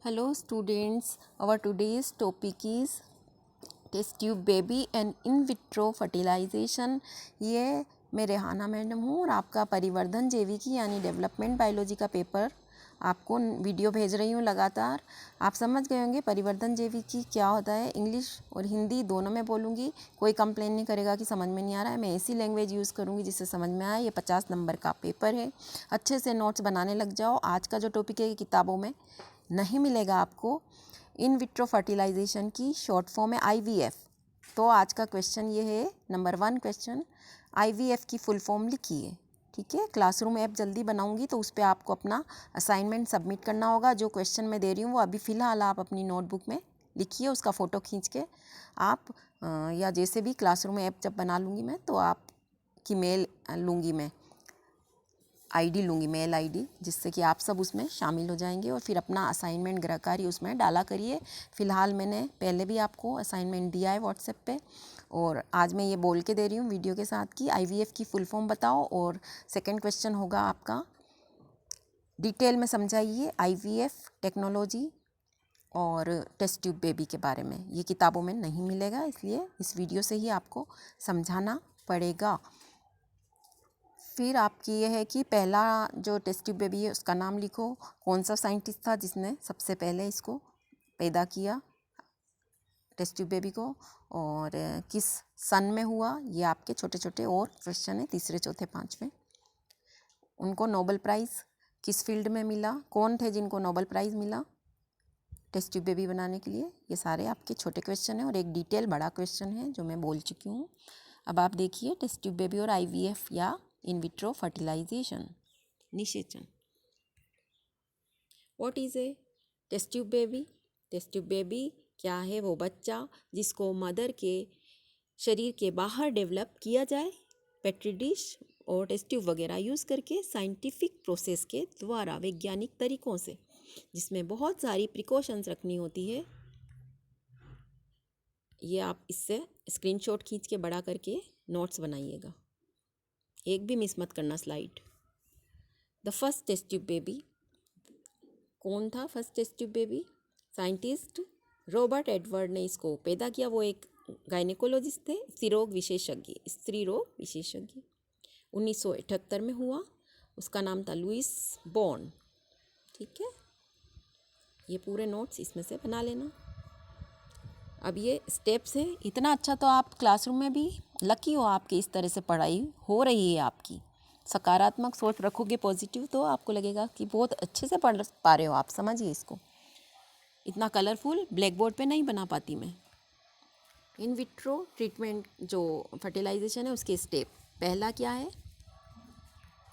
Hello students, our today's topic is test tube baby and in vitro fertilization। ये मैं Rehana madam हूँ और आपका परिवर्धन जैविकी यानी डेवलपमेंट बायोलॉजी का पेपर आपको वीडियो भेज रही हूँ लगातार। आप समझ गए होंगे परिवर्धन जैविकी क्या होता है। इंग्लिश और हिंदी दोनों में बोलूँगी, कोई कंप्लेन नहीं करेगा कि समझ में नहीं आ रहा है। मैं ऐसी लैंग्वेज यूज़ करूँगी जिससे समझ में आए। ये 50 नंबर का पेपर है, अच्छे से नोट्स बनाने लग जाओ। आज का जो टॉपिक है किताबों में नहीं मिलेगा आपको। इन विट्रो फर्टिलाइजेशन की शॉर्ट फॉर्म है IVF। तो आज का क्वेश्चन ये है, नंबर 1 क्वेश्चन, IVF की फुल फॉर्म लिखिए। ठीक है, क्लासरूम ऐप जल्दी बनाऊंगी तो उस पर आपको अपना असाइनमेंट सबमिट करना होगा। जो क्वेश्चन मैं दे रही हूँ वो अभी फ़िलहाल आप अपनी नोटबुक में लिखिए, उसका फ़ोटो खींच के आप या जैसे भी क्लासरूम ऐप जब बना लूँगी मैं तो आपकी मेल लूँगी, मैं ID लूँगी, मेल ID, जिससे कि आप सब उसमें शामिल हो जाएंगे और फिर अपना असाइनमेंट गृह कार्य उसमें डाला करिए। फ़िलहाल मैंने पहले भी आपको असाइनमेंट दिया है व्हाट्सएप पे, और आज मैं ये बोल के दे रही हूँ वीडियो के साथ कि IVF की फुल फॉर्म बताओ। और सेकंड क्वेश्चन होगा आपका, डिटेल में समझाइए IVF टेक्नोलॉजी और टेस्ट ट्यूब बेबी के बारे में। ये किताबों में नहीं मिलेगा, इसलिए इस वीडियो से ही आपको समझाना पड़ेगा। फिर आपकी ये है कि पहला जो टेस्ट ट्यूब बेबी है उसका नाम लिखो। कौन सा साइंटिस्ट था जिसने सबसे पहले इसको पैदा किया, टेस्ट ट्यूब बेबी को, और किस सन में हुआ। ये आपके छोटे छोटे और क्वेश्चन है, तीसरे चौथे पाँचवें। उनको नोबेल प्राइज़ किस फील्ड में मिला, कौन थे जिनको नोबेल प्राइज़ मिला टेस्ट ट्यूब बेबी बनाने के लिए। ये सारे आपके छोटे क्वेश्चन हैं और एक डिटेल बड़ा क्वेश्चन है जो मैं बोल चुकी हूँ। अब आप देखिए टेस्ट ट्यूब बेबी और IVF या इन विट्रो फर्टिलाइजेशन, निषेचन। What is a test tube baby? Test tube baby क्या है? वो बच्चा जिसको मदर के शरीर के बाहर डेवलप किया जाए पेट्री डिश और टेस्ट ट्यूब वगैरह यूज़ करके साइंटिफिक प्रोसेस के द्वारा, वैज्ञानिक तरीक़ों से, जिसमें बहुत सारी प्रिकॉशंस रखनी होती है। ये आप इससे स्क्रीनशॉट खींच के बड़ा करके नोट्स बनाइएगा, एक भी मिस मत करना slide. The first test tube baby, कौन था first test tube baby? Scientist Robert Edward ने इसको पैदा किया। वो एक गायनेकोलॉजिस्ट थे, स्त्री रोग विशेषज्ञ। 1978 में हुआ। उसका नाम था लुइस बॉर्न। ठीक है, ये पूरे नोट्स इसमें से बना लेना। अब ये स्टेप्स हैं। इतना अच्छा तो आप क्लासरूम में भी लकी हो, आपकी इस तरह से पढ़ाई हो रही है आपकी। सकारात्मक सोच रखोगे, पॉजिटिव, तो आपको लगेगा कि बहुत अच्छे से पढ़ पा रहे हो आप। समझिए इसको, इतना कलरफुल ब्लैक बोर्ड पे नहीं बना पाती मैं। इन विट्रो ट्रीटमेंट जो फर्टिलाइजेशन है उसके स्टेप, पहला क्या है?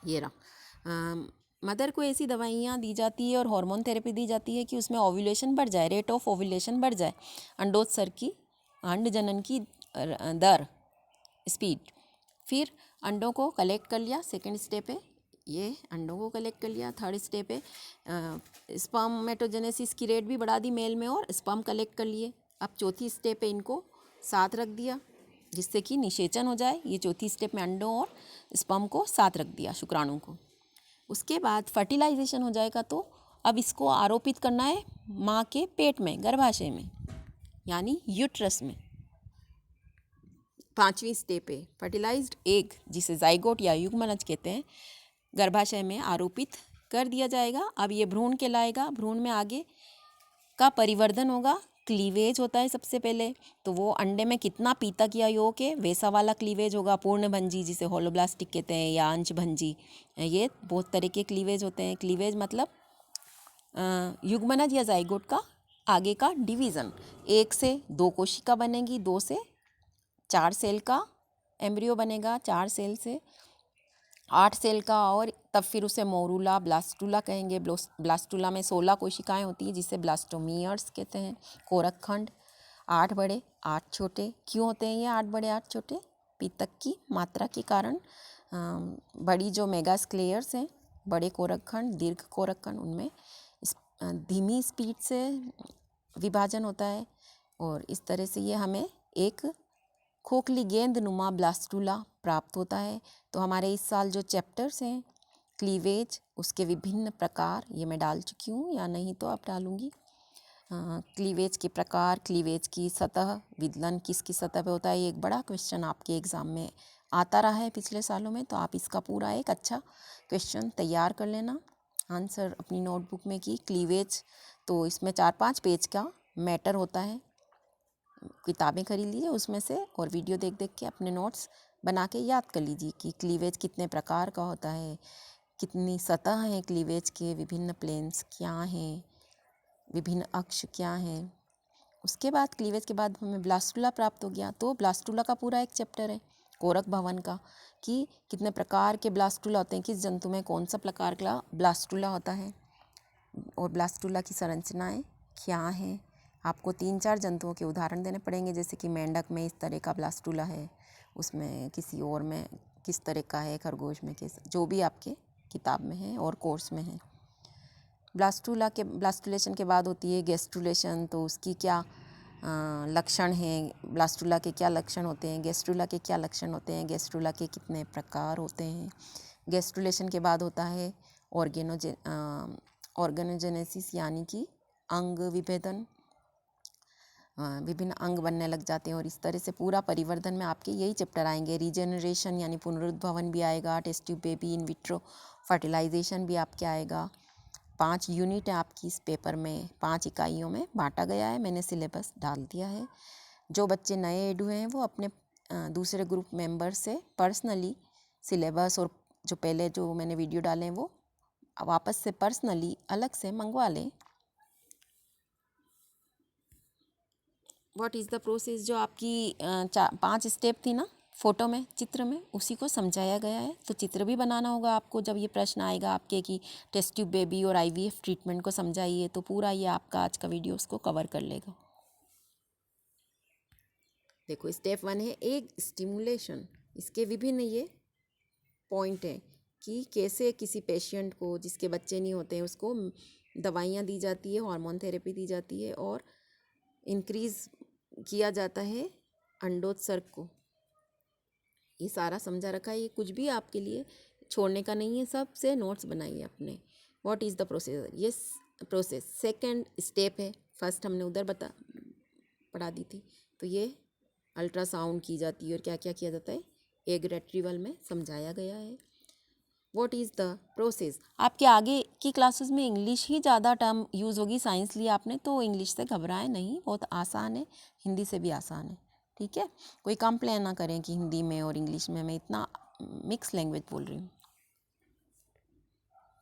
ये रहा, मदर को ऐसी दवाइयाँ दी जाती है और हार्मोन थेरेपी दी जाती है कि उसमें ओव्यूलेशन बढ़ जाए, रेट ऑफ ओव्यूलेशन बढ़ जाए, अंडोत्सर्ग की, अंड जनन की दर, स्पीड। फिर अंडों को कलेक्ट कर लिया, सेकंड स्टेप है ये, अंडों को कलेक्ट कर लिया। थर्ड स्टेप है स्पर्मेटोजेनेसिस की रेट भी बढ़ा दी मेल में और स्पर्म कलेक्ट कर लिए। अब चौथी स्टेप है, इनको साथ रख दिया जिससे कि निषेचन हो जाए। ये चौथी स्टेप में अंडों और स्पर्म को साथ रख दिया, शुक्राणु को। उसके बाद फर्टिलाइजेशन हो जाएगा तो अब इसको आरोपित करना है माँ के पेट में, गर्भाशय में, यानी यूट्रस में। पांचवी स्टेप है फर्टिलाइज्ड एग, जिसे जाइगोट या युग्मनज कहते हैं, गर्भाशय में आरोपित कर दिया जाएगा। अब ये भ्रूण कहलाएगा। भ्रूण में आगे का परिवर्धन होगा, क्लीवेज होता है सबसे पहले। तो वो अंडे में कितना पीतक या योक है वैसा वाला क्लीवेज होगा। पूर्ण भंजी जिसे होलोब्लास्टिक कहते हैं, या अंश भंजी, ये बहुत तरह के क्लीवेज होते हैं। क्लीवेज मतलब युग्मनज या जाइगोट का आगे का डिवीज़न। 1 से 2 कोशिका बनेगी, 2 से 4 सेल का एम्ब्रियो बनेगा, 4 सेल से 8 सेल का, और तब फिर उसे मोरूला ब्लास्टूला कहेंगे। ब्लास्टूला में 16 कोशिकाएं होती हैं जिसे ब्लास्टोमियर्स कहते हैं। कोरक खंड 8 बड़े 8 छोटे। क्यों होते हैं ये 8 बड़े 8 छोटे? पीतक की मात्रा के कारण। बड़ी जो मेगास्क्लेयर्स हैं, बड़े कोरक खंड, दीर्घ कोरक खंड, उनमें धीमी स्पीड से विभाजन होता है और इस तरह से ये हमें एक खोखली गेंद नुमा ब्लास्टूला प्राप्त होता है। तो हमारे इस साल जो चैप्टर्स हैं क्लीवेज, उसके विभिन्न प्रकार, ये मैं डाल चुकी हूँ, या नहीं तो आप डालूँगी। क्लीवेज के प्रकार, क्लीवेज की सतह, विदलन किसकी सतह पे होता है। ये एक बड़ा क्वेश्चन आपके एग्ज़ाम में आता रहा है पिछले सालों में, तो आप इसका पूरा एक अच्छा क्वेश्चन तैयार कर लेना आंसर अपनी नोटबुक में कि क्लीवेज। तो इसमें 4-5 पेज का मैटर होता है। किताबें खरीद लीजिए उसमें से और वीडियो देख देख के अपने नोट्स बना के याद कर लीजिए कि क्लीवेज कितने प्रकार का होता है, कितनी सतह हैं क्लीवेज के, विभिन्न प्लेन्स क्या हैं, विभिन्न अक्ष क्या हैं। उसके बाद क्लीवेज के बाद हमें ब्लास्टुला प्राप्त हो गया। तो ब्लास्टुला का पूरा एक चैप्टर है कोरक भवन का कि कितने प्रकार के ब्लास्टुला होते हैं, किस जंतु में कौन सा प्रकार का ब्लास्टुला होता है और ब्लास्टुला की संरचनाएं क्या हैं। आपको 3-4 जंतुओं के उदाहरण देने पड़ेंगे, जैसे कि मेंढक में इस तरह का ब्लास्टुला है, उसमें किसी और में किस तरह का है, खरगोश में किस, जो भी आपके किताब में है और कोर्स में है। ब्लास्टुलेशन के बाद होती है गैस्ट्रुलेशन। तो उसकी क्या लक्षण हैं, ब्लास्टुला के क्या लक्षण होते हैं, गैस्ट्रुला के क्या लक्षण होते हैं, गैस्ट्रुला के कितने प्रकार होते हैं। गैस्ट्रुलेशन के बाद होता है ऑर्गेनोजेनेसिस यानी कि अंग विभेदन, विभिन्न अंग बनने लग जाते हैं। और इस तरह से पूरा परिवर्धन में आपके यही चैप्टर आएंगे। रीजेनरेशन यानी पुनरुद्भवन भी आएगा, test tube baby, in vitro fertilisation भी आपके आएगा। 5 यूनिट है आपकी इस पेपर में, 5 इकाइयों में बांटा गया है। मैंने सिलेबस डाल दिया है। जो बच्चे नए एडू हैं वो अपने दूसरे ग्रुप मेंबर से पर्सनली सिलेबस और जो पहले जो मैंने वीडियो डाले हैं वो वापस से पर्सनली अलग से मंगवा लें। व्हाट इज़ द प्रोसेस, जो आपकी 5 स्टेप थी ना फ़ोटो में, चित्र में, उसी को समझाया गया है। तो चित्र भी बनाना होगा आपको जब ये प्रश्न आएगा आपके कि टेस्ट ट्यूब बेबी और IVF ट्रीटमेंट को समझाइए, तो पूरा ये आपका आज का वीडियो उसको कवर कर लेगा। देखो स्टेप 1 है एग स्टिमुलेशन। इसके विभिन्न ये पॉइंट हैं कि कैसे किसी पेशेंट को जिसके बच्चे नहीं होते हैं उसको दवाइयाँ दी जाती है, हार्मोन थेरेपी दी जाती है और इंक्रीज़ किया जाता है अंडोत्सर्ग को। ये सारा समझा रखा है। ये कुछ भी आपके लिए छोड़ने का नहीं है, सबसे नोट्स बनाइए अपने। व्हाट इज़ द प्रोसेस, ये प्रोसेस सेकंड स्टेप है। फर्स्ट हमने उधर पढ़ा दी थी। तो ये अल्ट्रासाउंड की जाती है और क्या क्या किया जाता है एग रिट्रीवल में समझाया गया है। व्हाट इज़ द प्रोसेस, आपके आगे की क्लासेस में इंग्लिश ही ज़्यादा टर्म यूज़ होगी। साइंस लिया आपने तो इंग्लिश से घबराएं नहीं, बहुत आसान है, हिंदी से भी आसान है। ठीक है, कोई कंप्लेन ना करें कि हिंदी में और इंग्लिश में मैं इतना मिक्स लैंग्वेज बोल रही हूँ।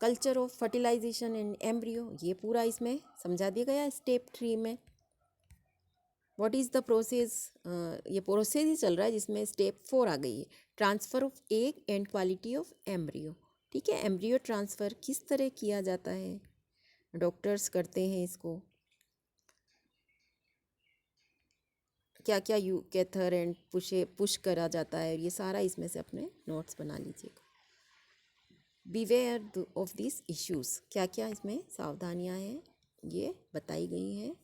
Culture of fertilisation in embryo, ये पूरा इसमें समझा दिया गया स्टेप 3 में। व्हाट इज़ द प्रोसेस, ये प्रोसेस ही चल रहा है जिसमें स्टेप 4 आ गई है, transfer of egg and quality of embryo. ठीक है, एम्ब्रियो ट्रांसफ़र किस तरह किया जाता है, डॉक्टर्स करते हैं इसको, क्या क्या कैथर एंड पुश करा जाता है, ये सारा इसमें से अपने नोट्स बना लीजिएगा। बीवेयर ऑफ दिस इश्यूज़, क्या क्या इसमें सावधानियां हैं ये बताई गई हैं।